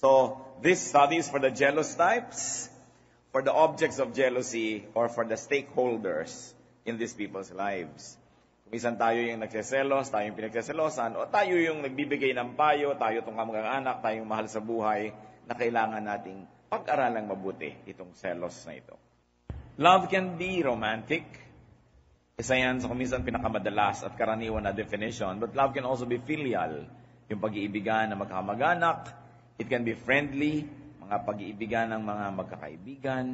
So, this study is for the jealous types, for the objects of jealousy, or for the stakeholders in these people's lives. Minsan tayo yung nagseselos, tayo yung pinagseselosan, o tayo yung nagbibigay ng payo, tayo itong kamag-anak, tayo yung mahal sa buhay, na kailangan nating pag-aralang mabuti itong selos na ito. Love can be romantic. Isa yan sa kuminsan pinakamadalas at karaniwan na definition. But love can also be filial. Yung pag-iibigan ng magkamag-anak. It can be friendly. Mga pag-iibigan ng mga magkakaibigan.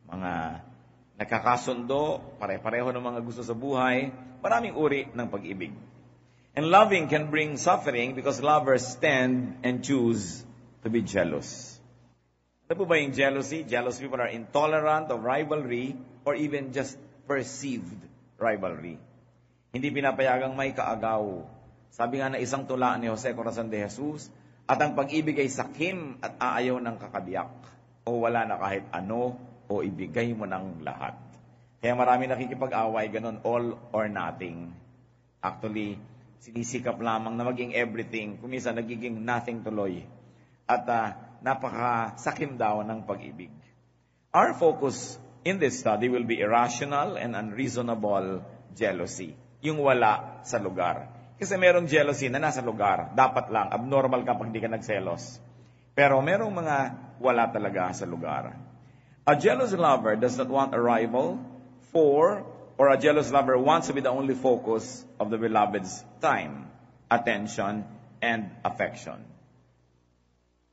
Mga nakakasundo. Pare-pareho ng mga gusto sa buhay. Maraming uri ng pag-ibig. And loving can bring suffering because lovers tend and choose to be jealous. Ano po ba yung jealousy? Jealous people are intolerant of rivalry or even just perceived rivalry. Hindi pinapayagang may kaagaw. Sabi nga na isang tula ni Jose Corazon de Jesus, at ang pag-ibig ay sakim at aayaw ng kakabiyak. O wala na kahit ano, o ibigay mo ng lahat. Kaya marami nakikipag-away, ganun, all or nothing. Actually, sinisikap lamang na maging everything. Kung minsan, nagiging nothing tuloy. At napakasakim daw ng pag-ibig. Our focus in this study will be irrational and unreasonable jealousy. Yung wala sa lugar. Kasi merong jealousy na nasa lugar. Dapat lang, abnormal kapag di ka nagselos. Pero merong mga wala talaga sa lugar. A jealous lover does not want a rival or a jealous lover wants to be the only focus of the beloved's time, attention, and affection.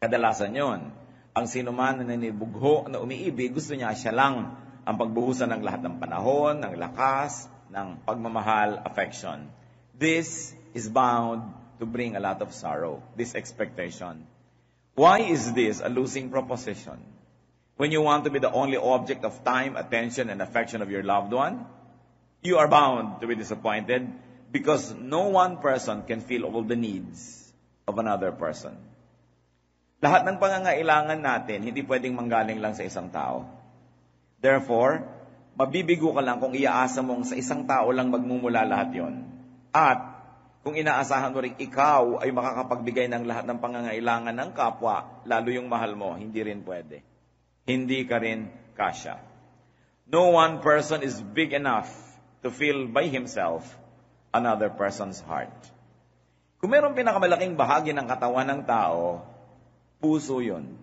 Kadalasan yon. Ang sinuman na nanibugho na umiibig, gusto niya siya lang ang pagbuhusan ng lahat ng panahon, ng lakas, ng pagmamahal, affection. This is bound to bring a lot of sorrow, this expectation. Why is this a losing proposition? When you want to be the only object of time, attention, and affection of your loved one, you are bound to be disappointed because no one person can feel all the needs of another person. Lahat ng pangangailangan natin, hindi pwedeng manggaling lang sa isang tao. Therefore, mabibigo ka lang kung iaasa mong sa isang tao lang magmumula lahat yon. At kung inaasahan mo rin ikaw ay makakapagbigay ng lahat ng pangangailangan ng kapwa, lalo yung mahal mo, hindi rin pwede. Hindi ka rin kasya. No one person is big enough to fill by himself another person's heart. Kung mayroong pinakamalaking bahagi ng katawan ng tao, puso yun.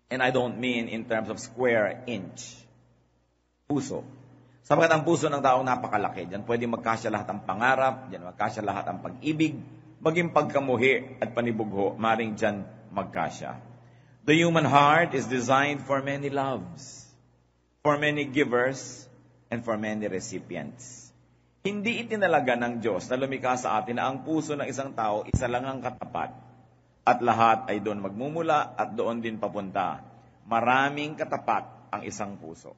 And I don't mean in terms of square inch. Puso. Sapagat ang puso ng tao napakalaki. Diyan pwede magkasya lahat ng pangarap, diyan magkasya lahat ng pag-ibig, maging pagkamuhi at panibugho, maring diyan magkasya. The human heart is designed for many loves, for many givers, and for many recipients. Hindi itinalaga ng Diyos na lumikha sa atin na ang puso ng isang tao isa lang ang katapat. At lahat ay doon magmumula at doon din papunta. Maraming katapat ang isang puso.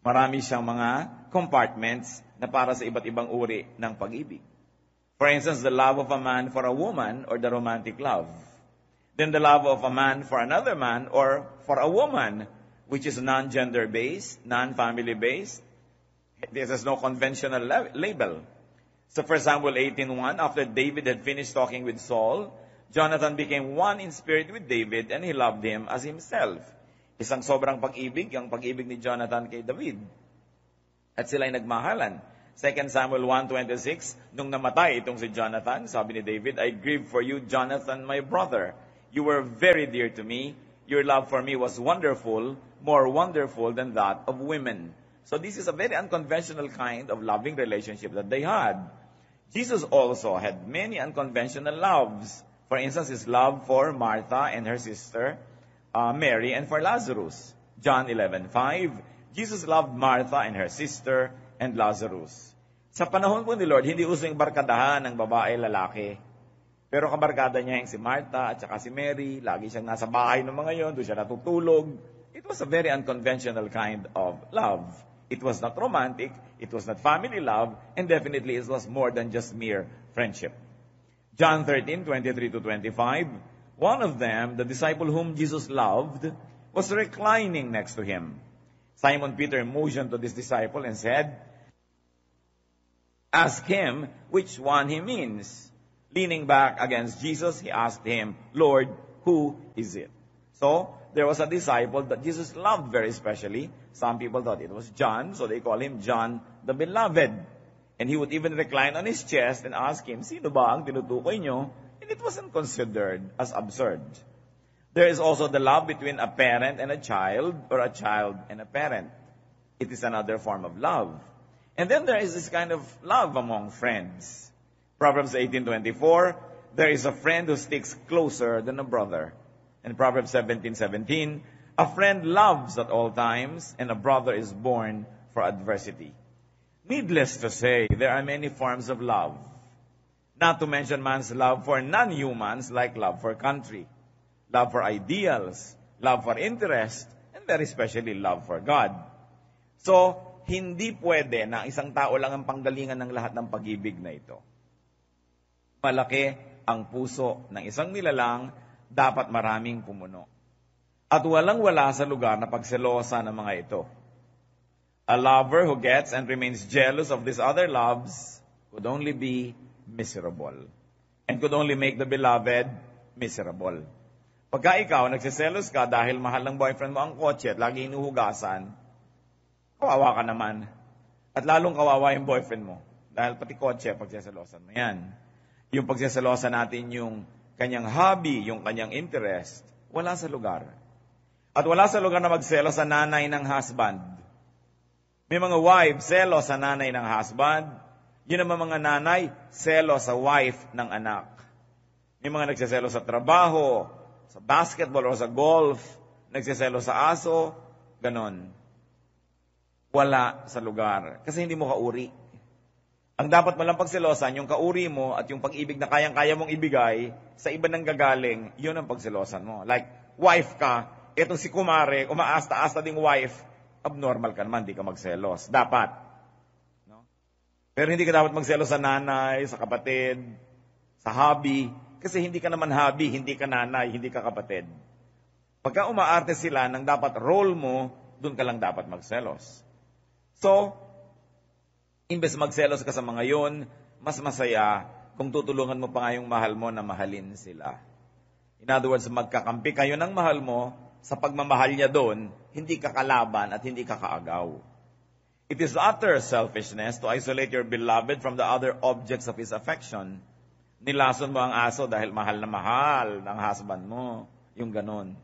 Marami siyang mga compartments na para sa iba't ibang uri ng pag-ibig. For instance, the love of a man for a woman or the romantic love. Then the love of a man for another man or for a woman, which is non-gender-based, non-family-based. This has no conventional label. So 1 Samuel 18:1, after David had finished talking with Saul, Jonathan became one in spirit with David and he loved him as himself. Isang sobrang pag-ibig, ang pag-ibig ni Jonathan kay David. At sila ay nagmahalan. 2 Samuel 1:26, nung namatay itong si Jonathan, sabi ni David, I grieve for you, Jonathan, my brother. You were very dear to me. Your love for me was wonderful, more wonderful than that of women. So this is a very unconventional kind of loving relationship that they had. Jesus also had many unconventional loves. For instance, his love for Martha and her sister, Mary, and for Lazarus. John 11:5, Jesus loved Martha and her sister and Lazarus. Sa panahon po ni Lord, hindi uso yung barkadahan ng babae, lalaki. Pero kabarkada niya yung si Martha at saka si Mary. Lagi siyang nasa bahay ng mga yon, doon siya natutulog. It was a very unconventional kind of love. It was not romantic, it was not family love, and definitely it was more than just mere friendship. John 13:23-25, one of them, the disciple whom Jesus loved, was reclining next to him. Simon Peter motioned to this disciple and said, Ask him which one he means. Leaning back against Jesus, he asked him, Lord, Who is it? So, there was a disciple that Jesus loved very specially. Some people thought it was John, so they call him John the Beloved. And he would even recline on his chest and ask him, sino ba ang tinutukoy nyo? And it wasn't considered as absurd. There is also the love between a parent and a child, or a child and a parent. It is another form of love. And then there is this kind of love among friends. Proverbs 18:24, there is a friend who sticks closer than a brother. And Proverbs 17:17, a friend loves at all times, and a brother is born for adversity. Needless to say, there are many forms of love. Not to mention man's love for non-humans, like love for country, love for ideals, love for interest, and very especially love for God. So, hindi pwede na isang tao lang ang panggalingan ng lahat ng pag-ibig na ito. Malaki ang puso ng isang nilalang, dapat maraming pumuno. At walang-wala sa lugar na pagselosa ng mga ito. A lover who gets and remains jealous of these other loves could only be miserable. And could only make the beloved miserable. Pagka ikaw, nagsiselos ka dahil mahal ng boyfriend mo ang kotse at lagi inuhugasan, kawawa ka naman. At lalong kawawa yung boyfriend mo. Dahil pati kotse, pagsiselosan mo yan. Yung pagsiselosan natin yung kanyang hobby, yung kanyang interest, wala sa lugar. At wala sa lugar na magselos sa nanay ng husband. May mga wife, selos sa nanay ng husband. Yun naman mga nanay, selos sa wife ng anak. May mga nagsiselos sa trabaho, sa basketball o sa golf, nagsiselos sa aso, ganon. Wala sa lugar. Kasi hindi mo kauri. Ang dapat mo lang pagselosan, yung kauri mo at yung pag-ibig na kayang-kaya mong ibigay, sa iba nang gagaling, yun ang pagselosan mo. Like, wife ka, etong si kumare, umaasta-asta ding wife, abnormal ka naman, di ka magselos. Dapat. No? Pero hindi ka dapat magselos sa nanay, sa kapatid, sa hobby, kasi hindi ka naman hobby, hindi ka nanay, hindi ka kapatid. Pagka umaarte sila ng dapat role mo, dun ka lang dapat magselos. So, imbes magselos ka sa mga yun, mas masaya kung tutulungan mo pa nga yung mahal mo na mahalin sila. In other words, magkakampi kayo ng mahal mo, sa pagmamahal niya doon, hindi ka kalaban at hindi ka kaagaw. It is utter selfishness to isolate your beloved from the other objects of his affection. Nilason mo ang aso dahil mahal na mahal ng husband mo. Yung ganon.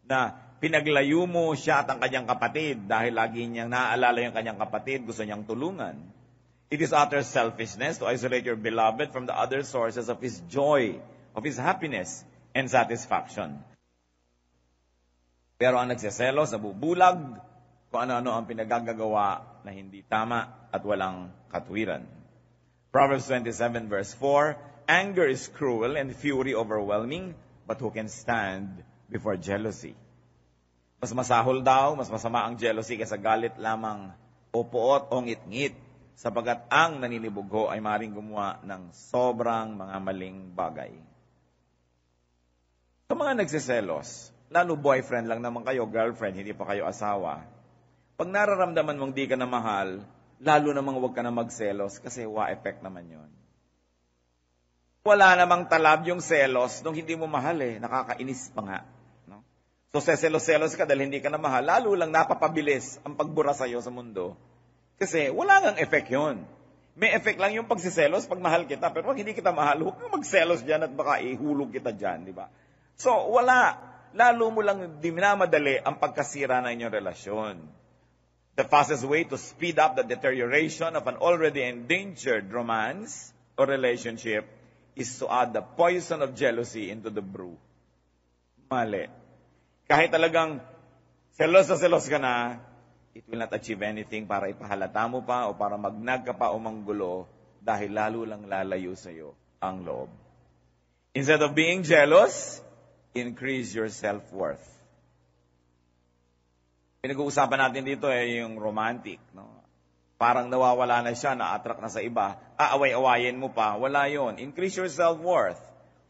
Na pinaglayo mo siya at ang kanyang kapatid dahil lagi niyang naaalala yung kanyang kapatid, gusto niyang tulungan. It is utter selfishness to isolate your beloved from the other sources of his joy, of his happiness, and satisfaction. Pero ang nagseselos, nabubulag kung ano-ano ang pinagagagawa na hindi tama at walang katwiran. Proverbs 27 verse 4, anger is cruel and fury overwhelming, but who can stand before jealousy? Mas masahol daw, mas masama ang jealousy kaysa galit lamang o puot o ngit-ngit, sapagat ang naninibugho ay maring gumawa ng sobrang mga maling bagay. Sa mga nagsiselos, lalo boyfriend lang naman kayo, girlfriend, hindi pa kayo asawa, pag nararamdaman mong di ka na mahal, lalo namang huwag ka na magselos kasi wa-effect naman yon. Wala namang talab yung selos nung hindi mo mahal nakakainis pa nga. No? So seselos-selos ka dahil hindi ka na mahal, lalo lang napapabilis ang pagbura sa'yo sa mundo. Kasi wala ngang effect yun. May effect lang yung pagsiselos pag mahal kita, pero pag hindi kita mahal, huwag kang magselos dyan at baka ihulog kita dyan, di ba? So wala. Lalo mo lang dinamadali ang pagkasira ng inyong relasyon. The fastest way to speed up the deterioration of an already endangered romance or relationship is to add the poison of jealousy into the brew. Mali. Kahit talagang selos na selos ka na, it will not achieve anything para ipahalata mo pa o para magnag ka pa o manggulo dahil lalo lang lalayo sa'yo ang loob. Instead of being jealous, increase your self-worth. Pinag-uusapan natin dito yung romantic. No? Parang nawawala na siya, na-attract na sa iba. Aaway-awayin mo pa. Wala yon. Increase your self-worth.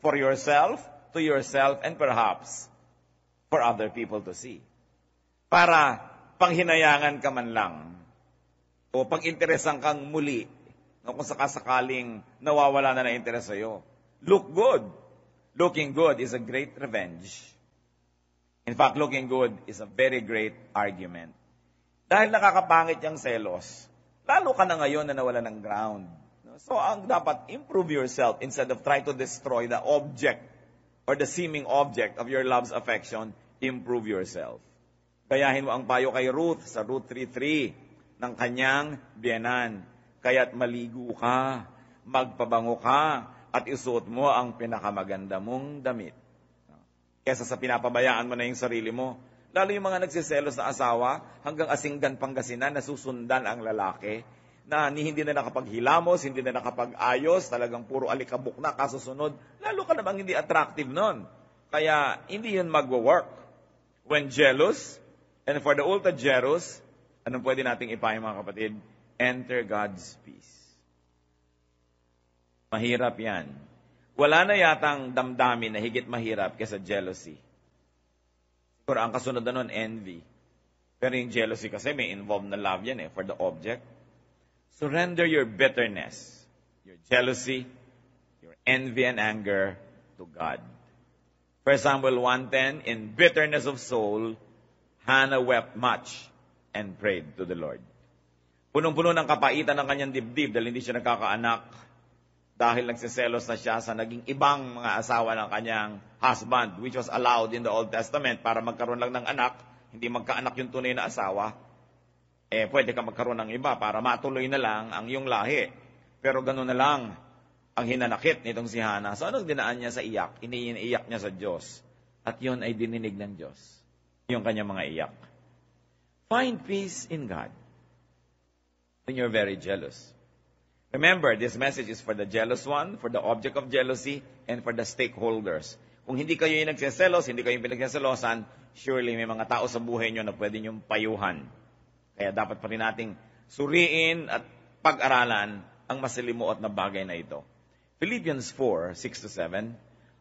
For yourself, to yourself, and perhaps for other people to see. Para panghinayangan ka man lang. O pag-interesan kang muli. No, kung sakasakaling nawawala na na interest sa'yo. Look good. Looking good is a great revenge. In fact, looking good is a very great argument. Dahil nakakapangit yung selos, lalo ka na ngayon na nawala ng ground. So, ang dapat, improve yourself instead of try to destroy the object or the seeming object of your love's affection. Improve yourself. Gayahin mo ang payo kay Ruth sa Ruth 3:3 ng kanyang biyenan. Kaya't maligo ka, magpabango ka, at isuot mo ang pinakamaganda mong damit. Kesa sa pinapabayaan mo na yung sarili mo. Lalo yung mga nagsiselos na asawa, hanggang Asinggan, Pangasinan, nasusundan ang lalaki, na hindi na nakapaghilamos, hindi na nakapag-ayos, talagang puro alikabok na kasusunod. Lalo ka namang hindi attractive nun. Kaya hindi yun magwo-work. When jealous, and for the ultra jealous, anong pwede nating ipayo mga kapatid? Enter God's peace. Mahirap yan. Wala na yatang damdamin na higit mahirap kaysa jealousy. Pero ang kasunod na nun, envy. Pero yung jealousy kasi may involved na love yan for the object. Surrender your bitterness, your jealousy, your envy and anger to God. 1 Samuel 1:10, in bitterness of soul, Hannah wept much and prayed to the Lord. Punong-puno ng kapaitan ng kanyang dibdib dahil hindi siya nagkakaanak. Dahil nagsiselos na siya sa naging ibang mga asawa ng kanyang husband, which was allowed in the Old Testament para magkaroon lang ng anak, hindi magkaanak yung tunay na asawa. Pwede ka magkaroon ng iba para matuloy na lang ang iyong lahi. Pero gano'n na lang ang hinanakit nitong si Hannah. So anong dinaan niya sa iyak? Iniiyak niya sa Diyos. At yun ay dininig ng Diyos. Yung kanyang mga iyak. Find peace in God when you're very jealous. Remember, this message is for the jealous one, for the object of jealousy, and for the stakeholders. Kung hindi kayo yung nagsiselos, hindi kayo yung pinagsiselosan, surely may mga tao sa buhay nyo na pwede nyong payuhan. Kaya dapat pa rin nating suriin at pag-aralan ang masalimuot na bagay na ito. Philippians 4:6-7,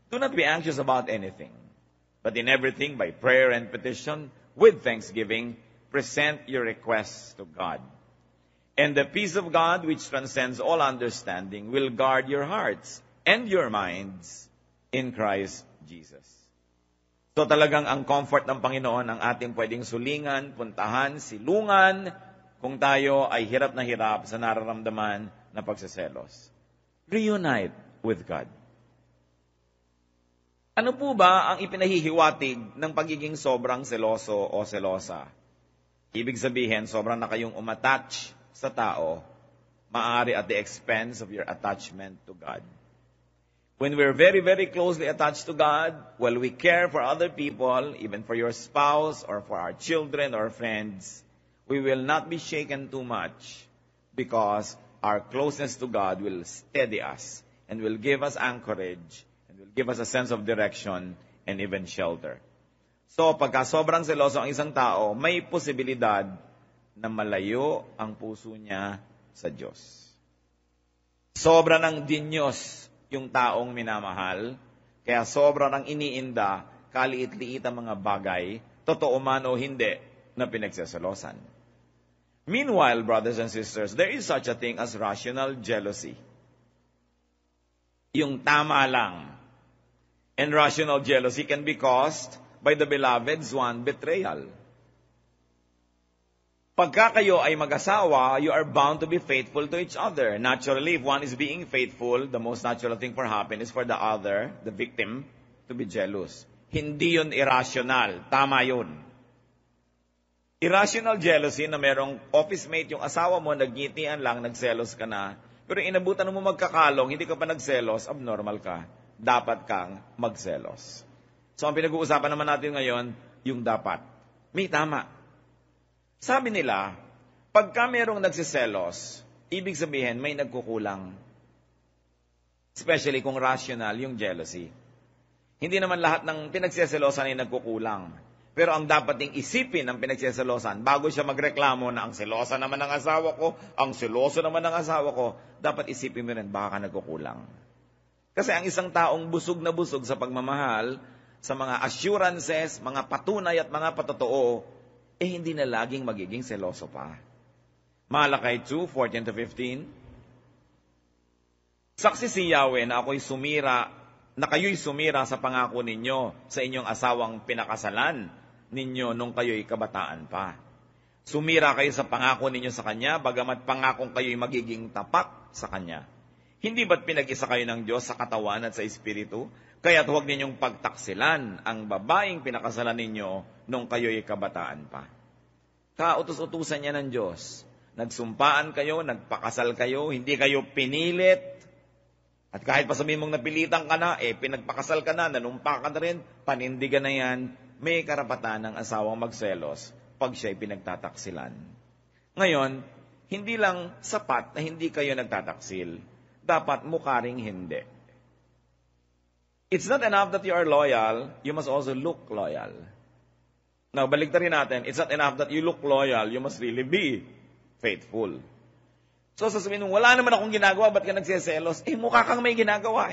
do not be anxious about anything, but in everything by prayer and petition, with thanksgiving, present your requests to God. And the peace of God, which transcends all understanding, will guard your hearts and your minds in Christ Jesus. So talagang ang comfort ng Panginoon ang ating pwedeng sulingan, puntahan, silungan, kung tayo ay hirap na hirap sa nararamdaman na pagsiselos. Reunite with God. Ano po ba ang ipinahihiwatig ng pagiging sobrang seloso o selosa? Ibig sabihin, sobrang na kayong umattach sa tao, maaari at the expense of your attachment to God. When we're very, very closely attached to God, while we care for other people, even for your spouse or for our children or friends, we will not be shaken too much because our closeness to God will steady us and will give us anchorage and will give us a sense of direction and even shelter. So, pagka sobrang seloso ang isang tao, may posibilidad na malayo ang puso niya sa Diyos. Sobra ng dinyos yung taong minamahal, kaya sobra ng iniinda, kaliit-liit ang mga bagay, totoo man o hindi, na pinagseselosan. Meanwhile, brothers and sisters, there is such a thing as rational jealousy. Yung tama lang. And rational jealousy can be caused by the beloved's one betrayal. Pagka kayo ay mag-asawa, you are bound to be faithful to each other. Naturally, if one is being faithful, the most natural thing for happen is for the other, the victim, to be jealous. Hindi yun irrational. Tama yun. Irrational jealousy na merong office mate yung asawa mo, nagngitian lang, nagselos ka na. Pero inabutan mo magkakalong, hindi ka pa nagselos, abnormal ka. Dapat kang magselos. So ang pinag-uusapan naman natin ngayon, yung dapat. May tama. Sabi nila, pagka merong nagsiselos, ibig sabihin may nagkukulang. Especially kung rational yung jealousy. Hindi naman lahat ng pinagsiselosan ay nagkukulang. Pero ang dapat ding isipin ng pinagsiselosan, bago siya magreklamo na ang selosa naman ng asawa ko, ang seloso naman ng asawa ko, dapat isipin mo rin baka ka nagkukulang. Kasi ang isang taong busog na busog sa pagmamahal, sa mga assurances, mga patunay at mga patotoo, hindi na laging magiging seloso pa. Malakay 2:14-15. Saksi si Yahweh na ako'y sumira na kayo'y sumira sa pangako ninyo sa inyong asawang pinakasalan ninyo nung kayo'y kabataan pa. Sumira kayo sa pangako ninyo sa Kanya, bagamat pangakong kayo'y magiging tapat sa Kanya. Hindi ba't pinag-isa kayo ng Diyos sa katawan at sa Espiritu? Kaya't huwag ninyong pagtaksilan ang babaeng pinakasalan ninyo nung kayo'y kabataan pa. Kautos-utusan niya ng Diyos. Nagsumpaan kayo, nagpakasal kayo, hindi kayo pinilit. At kahit pa sabihin mong napilitan ka na, pinagpakasal ka na, nanumpa ka na rin, panindigan na yan, may karapatan ng asawang magselos pag siya'y pinagtataksilan. Ngayon, hindi lang sapat na hindi kayo nagtataksil. Dapat mukha ring hindi. It's not enough that you are loyal, you must also look loyal. Now, baliktarin natin, it's not enough that you look loyal, you must really be faithful. So, sasabihin mo, wala naman akong ginagawa, ba't ka nagsiselos? Mukha kang may ginagawa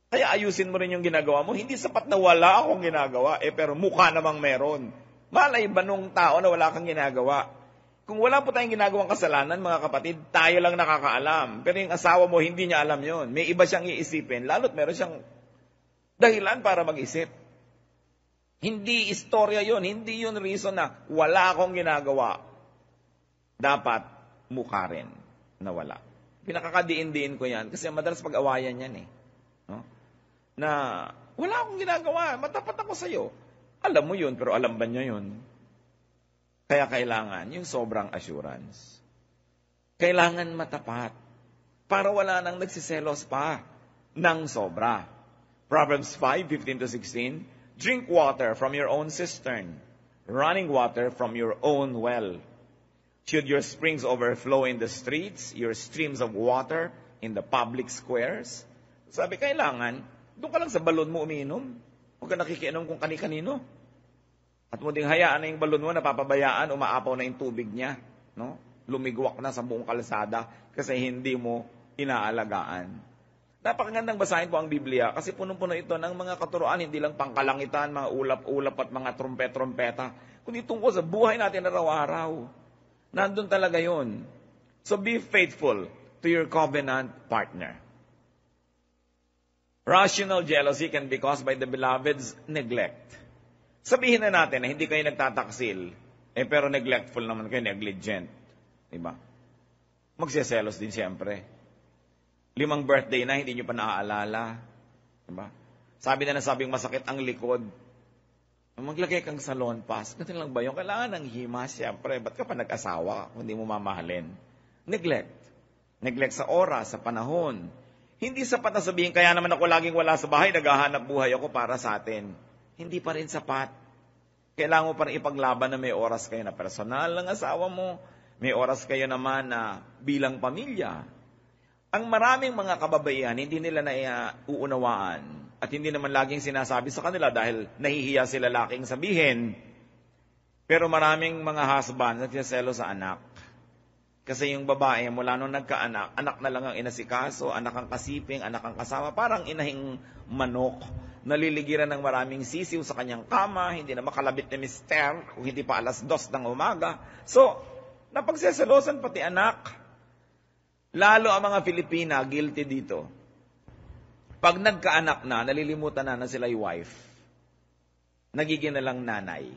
Kaya ayusin mo rin yung ginagawa mo. Hindi sapat na wala akong ginagawa, pero mukha namang meron. Malay ba nung tao na wala kang ginagawa? Kung wala po tayong ginagawang kasalanan, mga kapatid, tayo lang nakakaalam. Pero yung asawa mo, hindi niya alam yon. May iba siyang iisipin, lalo't meron siyang dahilan para mag-isip. Hindi istorya yon, hindi yun reason na wala akong ginagawa. Dapat mukha rin na wala. Pinakakadiin-diin ko yan kasi madalas pag-awayan yan No? Na wala akong ginagawa, matapat ako sa'yo. Alam mo yun, pero alam ba niya yun? Kaya kailangan yung sobrang assurance. Kailangan matapat para wala nang nagsiselos pa ng sobra. Proverbs 5:15-16, drink water from your own cistern, running water from your own well. Should your springs overflow in the streets, your streams of water in the public squares? Sabi, kailangan, doon ka lang sa balon mo umiinom. Huwag ka nakikiinom kung kani-kanino. At mo ding hayaan na yung balon mo, napapabayaan, umaapaw na yung tubig niya. No? Lumigwak na sa buong kalsada kasi hindi mo inaalagaan. Napakagandang basahin po ang Biblia kasi punong-puno ito ng mga katuruan, hindi lang pangkalangitan, mga ulap-ulap at mga trumpet-trumpeta, kundi tungkol sa buhay natin araw-araw. Nandun talaga yun. So be faithful to your covenant partner. Rational jealousy can be caused by the beloved's neglect. Sabihin na natin na hindi kayo nagtataksil, pero neglectful naman kayo, negligent. Diba? Magsiselos din siyempre. 5 birthday na, hindi nyo pa naaalala. Diba? Sabi na nasabing masakit ang likod. Maglagay kang salon pass. Ganun lang ba yung kailangan ng hima, siyempre. Ba't ka pa nag-asawa kung hindi mo mamahalin? Neglect. Neglect sa oras, sa panahon. Hindi sapat na sabihin, kaya naman ako laging wala sa bahay, naghahanap buhay ako para sa atin. Hindi pa rin sapat. Kailangan mo pa rin ipaglaban na may oras kayo na personal ng asawa mo. May oras kayo naman na bilang pamilya. Ang maraming mga kababaihan, hindi nila na uunawaan. At hindi naman laging sinasabi sa kanila dahil nahihiya sila laking sabihin. Pero maraming mga husband nagsiselo sa anak. Kasi yung babae, mula nung nagkaanak, anak na lang ang inasikaso, anak ang kasiping, anak ang kasama, parang inahing manok. Naliligiran ng maraming sisiw sa kanyang kama, hindi na makalabit ni mister, kung hindi pa 2:00 ng umaga. So, napagseselosan pati anak. Lalo ang mga Filipina, guilty dito. Pag nagkaanak na, nalilimutan na sila'y wife. Nagiging na lang nanay.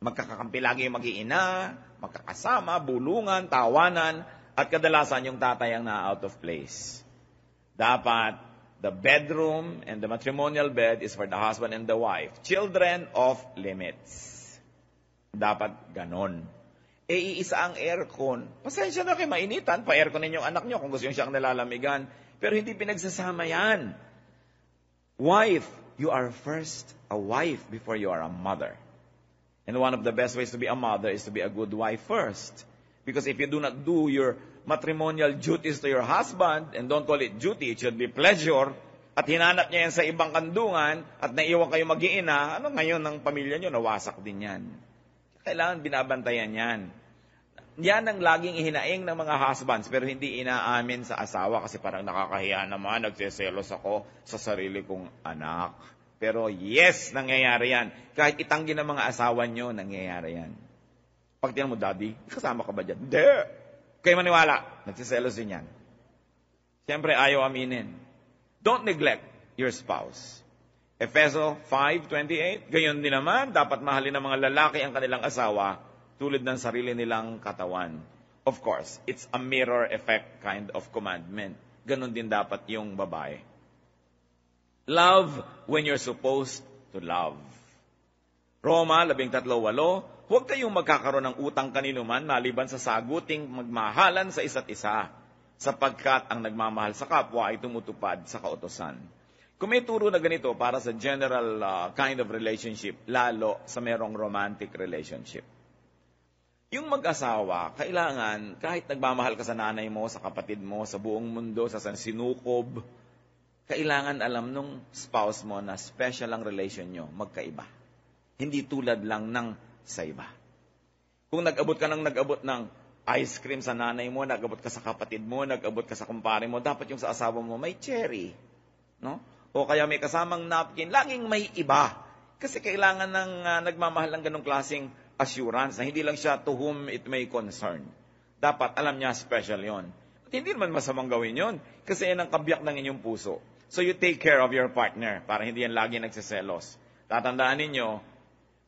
Magkakakampi lagi yung mag-iina, magkakasama, bulungan, tawanan, at kadalasan yung tatay ang na out of place. Dapat, the bedroom and the matrimonial bed is for the husband and the wife. Children off limits. Dapat ganon. Iisa ang aircon. Pasensya na kayo, mainitan. Pa-aircon ninyong anak nyo kung gusto nyo siyang nalalamigan. Pero hindi pinagsasama yan. Wife, you are first a wife before you are a mother. And one of the best ways to be a mother is to be a good wife first. Because if you do not do your matrimonial duties to your husband, and don't call it duty, it should be pleasure, at hinanap niya yan sa ibang kandungan, at naiwan kayo mag-iina, ano ngayon ng pamilya nyo, nawasak din yan. Kailangan binabantayan yan. Yan ang laging ihinaing ng mga husbands, pero hindi inaamin sa asawa kasi parang nakakahiya naman, nagseselos ako sa sarili kong anak. Pero yes, nangyayari yan. Kahit itanggi ng mga asawa nyo, nangyayari yan. Pag tiyan mo, Daddy, kasama ka ba dyan? Hindi. Kayo maniwala, nagsiselos din yan. Siyempre, ayaw aminin. Don't neglect your spouse. Efeso 5:28, gayon din naman, dapat mahalin ng mga lalaki ang kanilang asawa tulad ng sarili nilang katawan. Of course, it's a mirror effect kind of commandment. Ganon din dapat yung babae. Love when you're supposed to love. Roma 13:8, huwag kayong magkakaroon ng utang kanino man maliban sa saguting magmahalan sa isa't isa, sapagkat ang nagmamahal sa kapwa ay tumutupad sa kautusan. Kung may turo na ganito para sa general kind of relationship, lalo sa merong romantic relationship. Yung mag-asawa, kailangan, kahit nagmamahal ka sa nanay mo, sa kapatid mo, sa buong mundo, sa sinukob, kailangan alam nung spouse mo na special ang relation nyo, magkaiba. Hindi tulad lang ng sa iba. Kung nag-abot ka ng ice cream sa nanay mo, nag-abot ka sa kapatid mo, nag-abot ka sa kumpare mo, dapat yung sa asawa mo may cherry. No? O kaya may kasamang napkin, laging may iba. Kasi kailangan ng nagmamahal ng ganong klaseng assurance na hindi lang siya to whom it may concern. Dapat alam niya special yon. At hindi naman masamang gawin yon kasi yan ang kabiyak ng inyong puso. So you take care of your partner para hindi yan lagi nagsiselos. Tatandaan ninyo,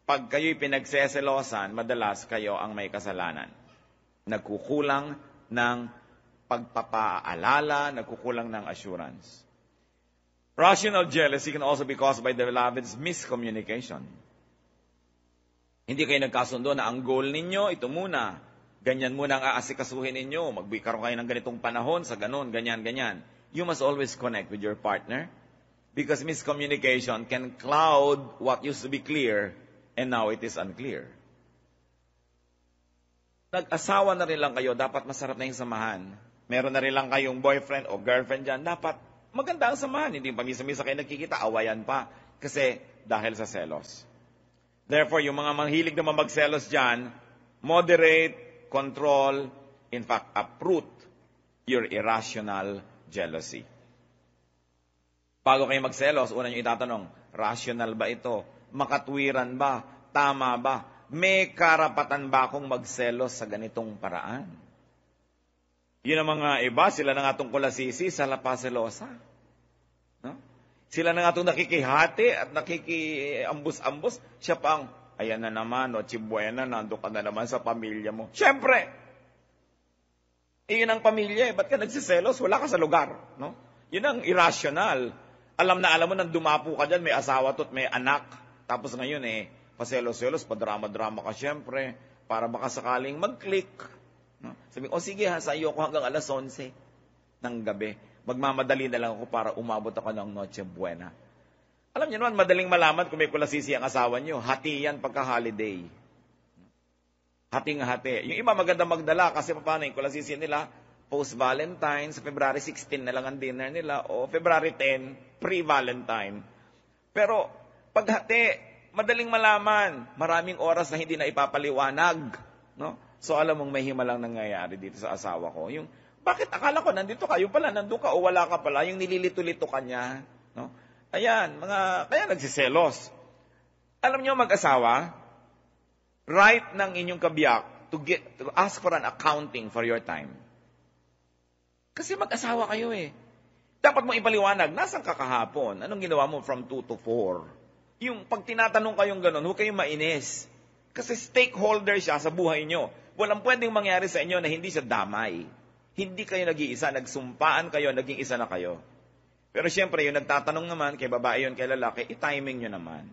pag kayo'y pinagseselosan, madalas kayo ang may kasalanan. Nagkukulang ng pagpapaalala, nagkukulang ng assurance. Rational jealousy can also be caused by the beloved's miscommunication. Hindi kayo nagkasundo na ang goal ninyo, ito muna. Ganyan muna ang aasikasuhin ninyo. Magbikaroon kayo ng ganitong panahon sa ganon, ganyan. You must always connect with your partner because miscommunication can cloud what used to be clear and now it is unclear. Nag-asawa na rin lang kayo, dapat masarap na yung samahan. Meron na rin lang kayong boyfriend o girlfriend dyan, dapat maganda ang samahan. Hindi pamisa-misa kayo nagkikita, awayan pa. Kasi dahil sa selos. Therefore, yung mga manghilig naman magselos dyan, moderate, control, in fact, uproot your irrational jealousy. Bago kayo magselos, una nyo itatanong, rational ba ito? Makatwiran ba? Tama ba? May karapatan ba akong magselos sa ganitong paraan? Yun ang mga iba, sila na nga itong kulasisi sa lapaselosa. No? Sila na nga itong nakikihati at nakikiambus-ambus. Siya pang, ayan na naman, o chibuena, nando ka na naman sa pamilya mo. Siyempre! Yun ang pamilya, ba't ka nagsiselos? Wala ka sa lugar. No? Yun ang irrational. Alam na alam mo, nang dumapo ka dyan, may asawa to't may anak. Tapos ngayon paselos-selos, padrama-drama ka siyempre, para baka sakaling mag-click. No? Sabi, sige ha, sa iyo ko hanggang alas 11 ng gabi. Magmamadali na lang ako para umabot ako ng Noche Buena. Alam niyo naman, madaling malaman kung may kulasisi ang asawa niyo. Hati yan pagka-holiday. Hating-hati. Yung iba maganda magdala kasi paano yung kulasisi nila, post-Valentine's, February 16 na lang ang dinner nila, o February 10, pre-Valentine. Pero, paghati, madaling malaman, maraming oras na hindi na ipapaliwanag. No? So, alam mong may himalang nangyayari dito sa asawa ko. Yung, bakit akala ko nandito ka? Yung pala, nandun ka o wala ka pala. Yung nililito-lito ka niya. No? Ayan, kaya nagsiselos. Alam niyo mag-asawa, right ng inyong kabiyak to ask for an accounting for your time. Kasi mag-asawa kayo Dapat mo ipaliwanag, nasan ka kahapon? Anong ginawa mo from 2 to 4? Yung pag tinatanong kayong ganun, huwag kayong mainis. Kasi stakeholder siya sa buhay nyo. Walang pwedeng mangyari sa inyo na hindi siya damay. Hindi kayo nag-iisa, nagsumpaan kayo, naging isa na kayo. Pero siyempre, yung nagtatanong naman, kay babae yun, kay lalaki, i-timing nyo naman.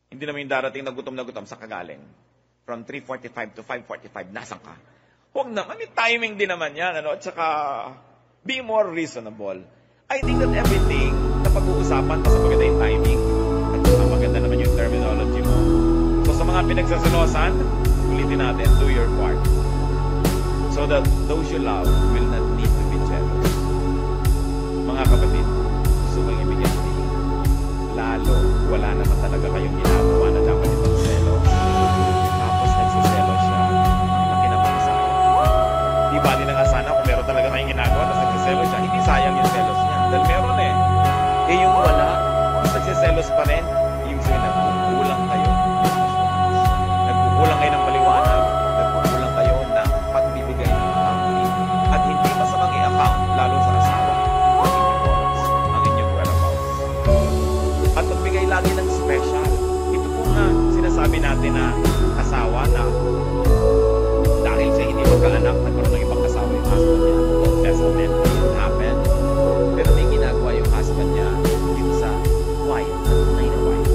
Hindi naman yung darating na gutom sa kagaling. From 3:45 to 5:45, nasan ka? Huwag naman, may timing din naman yan. At saka, be more reasonable. I think that everything na pag-uusapan, basta maganda yung timing, at saka maganda naman yung terminology mo. So sa mga pinagsaselosan, ulitin natin, do your part. So that those you love will not need to be jealous. Mga kapatid, gusto kong ibigyan kayo. Lalo, wala naman talaga kayong ginagawa na dapat itong selos. Tapos nagsiselos siya, laki naman sayang. Di ba din nga sana kung meron talaga kayong ginagawa tapos nagsiselos siya, hindi sayang yung selos niya. Dahil meron yung wala, nagsiselos pa rin, yung sa'yo nagkukulang kayo. Nagkukulang kayo ng paliwanag, nagkukulang kayo ng pagbibigay ng accounting. At hindi masamang i-account, lalo sa asawa, ang inyong oras, ang inyong whereabouts. natin na asawa na dahil sa hindi magkaanak, nagkaroon ng ibang asawa yung husband niya. Old Testament, it happened. Pero may ginagawa yung husband niya dito sa wife, tunay na wife.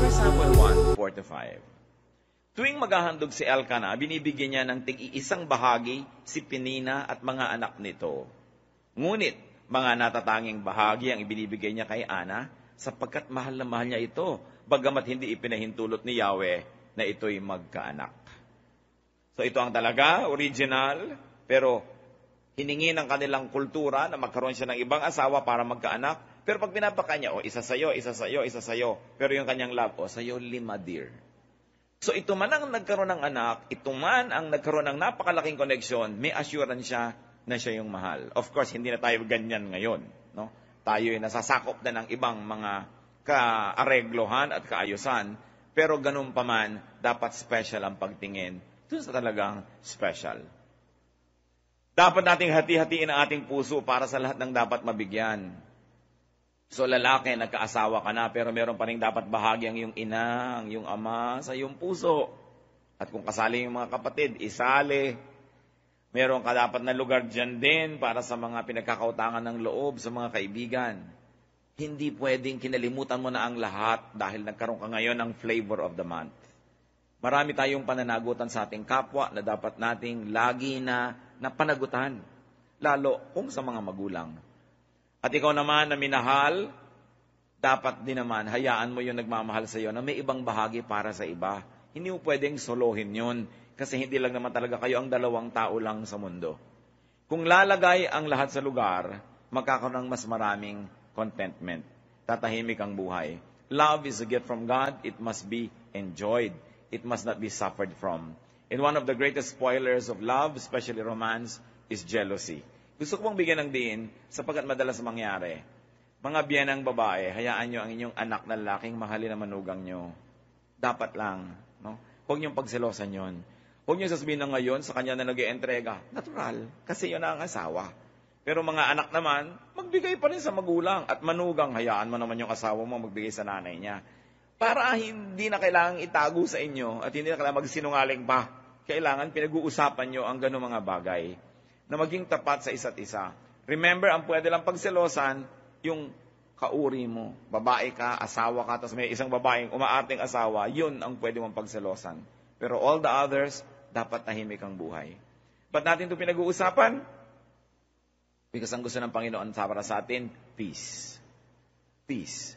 For example, 1:4-5. Tuwing maghahandog si Elkanah, binibigyan niya ng tig-iisang bahagi si Penina at mga anak nito. Ngunit, mga natatanging bahagi ang ibinibigay niya kay Ana, sapagkat mahal na mahal niya ito, bagamat hindi ipinahintulot ni Yahweh na ito'y magkaanak. So ito ang talaga, original, pero hiningi ng kanilang kultura na magkaroon siya ng ibang asawa para magkaanak. Pero pag pinapaka niya, isa sa'yo, isa sa'yo, isa sa'yo. Pero yung kanyang love, sa'yo 5 dear. So ito man ang nagkaroon ng anak, ito man ang nagkaroon ng napakalaking connection, may assurance siya na siya yung mahal. Of course, hindi na tayo ganyan ngayon. No? Tayo ay nasasakop na ng ibang mga kaareglohan at kaayusan. Pero ganun pa man, dapat special ang pagtingin. Ito sa talagang special. Dapat nating hati-hatiin ang ating puso para sa lahat ng dapat mabigyan. So lalaki, nagkaasawa ka na, pero meron pa rin dapat bahagi ang iyong ina, ang iyong ama sa iyong puso. At kung kasali yung mga kapatid, isali. Meron ka dapat na lugar dyan din para sa mga pinagkakautangan ng loob, sa mga kaibigan. Hindi pwedeng kinalimutan mo na ang lahat dahil nagkaroon ka ngayon ng flavor of the month. Marami tayong pananagutan sa ating kapwa na dapat nating lagi na panagutan. Lalo kung sa mga magulang. At ikaw naman na minahal, dapat din naman hayaan mo yung nagmamahal sa iyo na may ibang bahagi para sa iba. Hindi mo pwedeng solohin yun kasi hindi lang naman talaga kayo ang dalawang tao lang sa mundo. Kung lalagay ang lahat sa lugar, magkakaroon ng mas maraming contentment. Tatahimik ang buhay. Love is a gift from God. It must be enjoyed. It must not be suffered from. And one of the greatest spoilers of love, especially romance, is jealousy. Gusto ko pong bigyan ng diin sapagkat madalas mangyari. Mga biyenang babae, hayaan nyo ang inyong anak na lalaking mahalin na manugang nyo. Dapat lang. No? Huwag niyong pagselosan yun. Huwag niyo sasabihin na ngayon sa kanya na nag-i-entrega. Natural, kasi yun na ang asawa. Pero mga anak naman, magbigay pa rin sa magulang. At manugang, hayaan mo naman yung asawa mo magbigay sa nanay niya. Para hindi na kailangang itago sa inyo at hindi na kailangang magsinungaling pa. Kailangan pinag-uusapan nyo ang gano'ng mga bagay na maging tapat sa isa't isa. Remember, ang pwede lang pagselosan, yung kauri mo. Babae ka, asawa ka, tapos may isang babaeng umaating asawa, yun ang pwede mong pagselosan. Pero all the others, dapat tahimik ang buhay. Ba't natin ito pinag-uusapan? Because ang gusto ng Panginoon para sa atin, peace. Peace.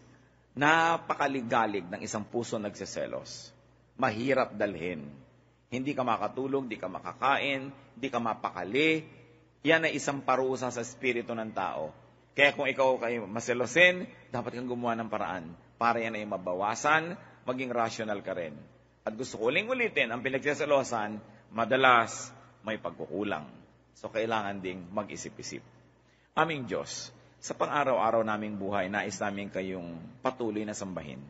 Napakaligalig ng isang puso nagseselos. Mahirap dalhin. Hindi ka makatulog, hindi ka makakain, hindi ka mapakali. Yan ay isang parusa sa espiritu ng tao. Kaya kung ikaw kayo maselosin, dapat kang gumawa ng paraan para yan ay mabawasan, maging rational ka rin. At gusto ko uling-ulitin, ang pinagseselosan, madalas may pagkukulang. So kailangan ding mag-isip-isip. Aming Diyos, sa pang-araw-araw naming buhay, nais namin kayong patuloy na sambahin.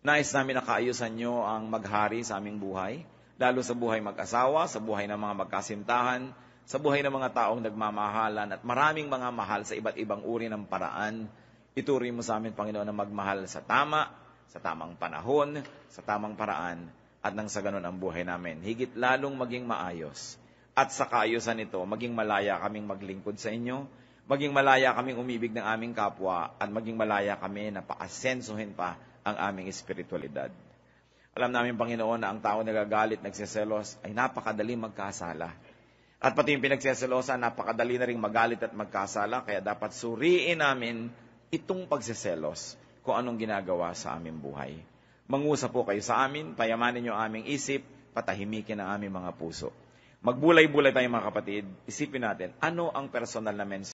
Nais namin na kaayusan nyo ang maghari sa aming buhay, lalo sa buhay mag-asawa, sa buhay ng mga magkasintahan, sa buhay ng mga taong nagmamahalan at maraming mga mahal sa iba't ibang uri ng paraan. Ituri mo sa amin, Panginoon, na magmahal sa tama, sa tamang panahon, sa tamang paraan, at nang sa ganun ang buhay namin. Higit lalong maging maayos. At sa kaayusan nito, maging malaya kaming maglingkod sa inyo, maging malaya kaming umibig ng aming kapwa, at maging malaya kami na paasensuhin pa ang aming espiritualidad. Alam namin, Panginoon, na ang tao nagagalit, nagseselos, ay napakadali magkasala. At pati yung pinagseselosan, napakadali na rin magalit at magkasala, kaya dapat suriin namin itong pagseselos kung anong ginagawa sa aming buhay. Mangusap po kayo sa amin, payamanin niyo aming isip, patahimikin ang aming mga puso. Magbulay-bulay tayo mga kapatid, isipin natin, ano ang personal na mensahe